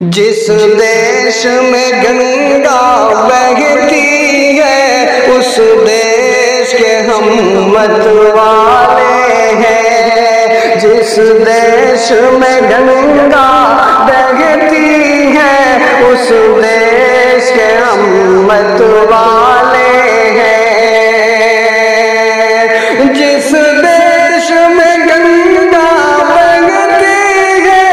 जिस देश में गंगा बहती है उस देश के हम मतवाले हैं। जिस देश में गंगा बहती है उस देश के हम मतवाले हैं। जिस देश में गंगा बहती है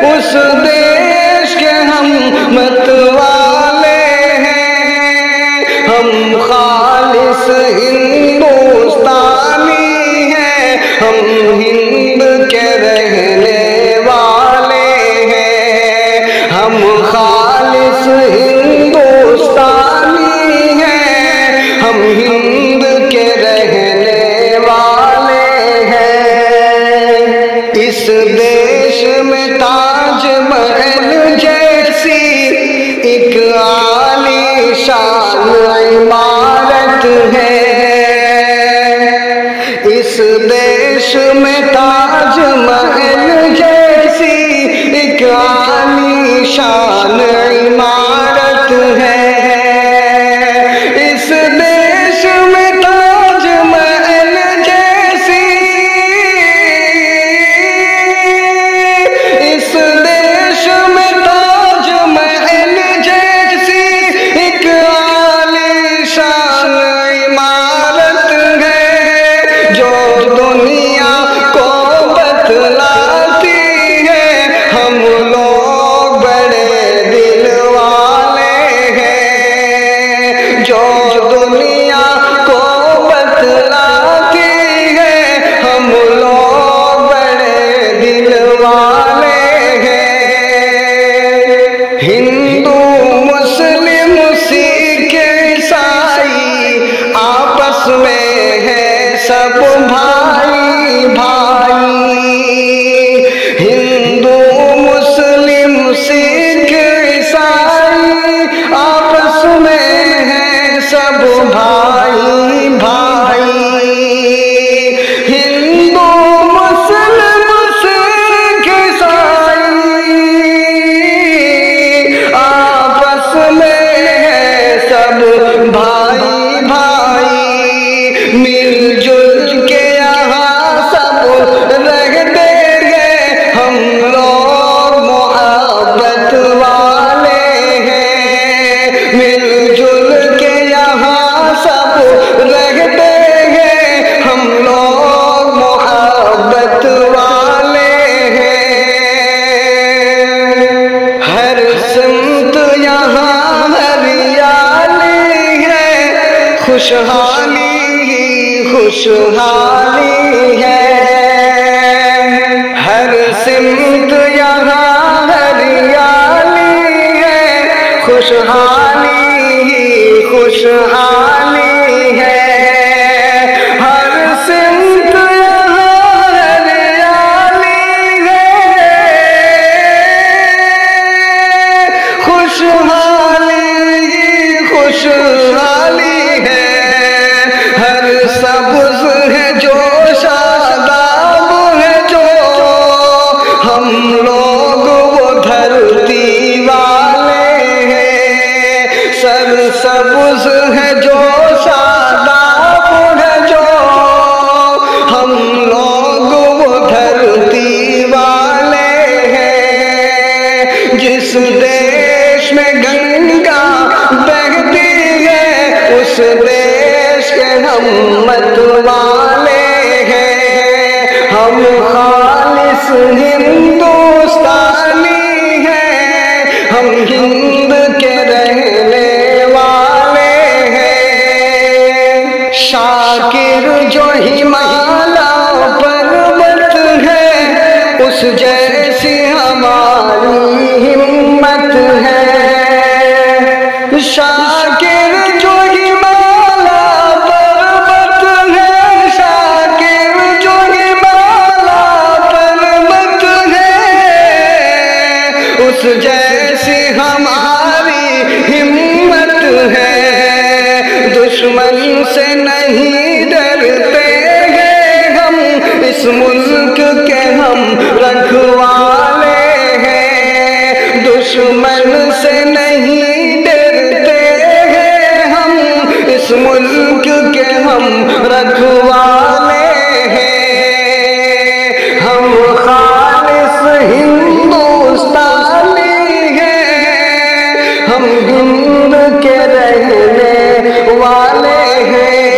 उस देश के हम मतवाले हैं। हम खालिस हिंदुस्तानी हैं, हम हिंद के रहने वाले हैं। हम खालिस हिंदुस्तानी हैं, हम हिंद के रहने वाले हैं। इस देश में ताजमहल जैसी एक आलीशान इमारत है। इस देश में ताजमहल जैसी एक आलीशान इमारत है। इस देश में ताजमहल जैसी, इस देश में ताजमहल जैसी एक आलीशान इमारत है जो दुनिया को बतलाती है हम लोग बड़े दिल वाले हैं। जो दुनिया को बतलाती है हम लोग बड़े दिल वाले हैं। हिंदू मुस्लिम सिख ईसाई आपस में है सब भाई भाई। हिंदू मुस्लिम सिख ईसाई आपस में है सब भाई भाई। हिंदू मुस्लिम सिख ईसाई आपस में है सब भाई भाई। मिलजुल के यहाँ सब रहते हैं हम लोग मोहब्बत वाले हैं। मिलजुल के यहाँ सब रहते हैं हम लोग मोहब्बत वाले हैं। हर सिमत यहाँ हरियाली है, खुशहाली ही खुशहाली है। हर सिमत यहाँ हरियाली है, खुशहाली ही खुशहाली है। हर सिमत यहाँ हरियाली है, खुशहाली ही खुशहाली है। हर सब्ज है जो शादाब है जो हम लोग वो धरती वाले हैं। सर सब्ज है जो शादाब है जो हम लोग वो धरती वाले हैं। जिस देश में गंगा बहती है उस देश के हम मतवाले हैं। हम खालिस हिंदुस्तानी हैं, हम हिंद के रहने वाले हैं। शाकिर जो हिमालय पर्वत है उस जैसी हमारी हिम्मत है। शाकिर जो हिमालय पर्वत है, शाकिर जो हिमालय पर्वत है उस जैसी हमारी हिम्मत है। दुश्मन से नहीं डरते हैं हम, इस मुल्क के हम रखवाले हैं, दुश्मन से नहीं डरते हैं हम, इस मुल्क के हम रखवाले हैं। हम खालिस हिंदुस्तानी हैं, हम हिंद के रहने वाले हैं।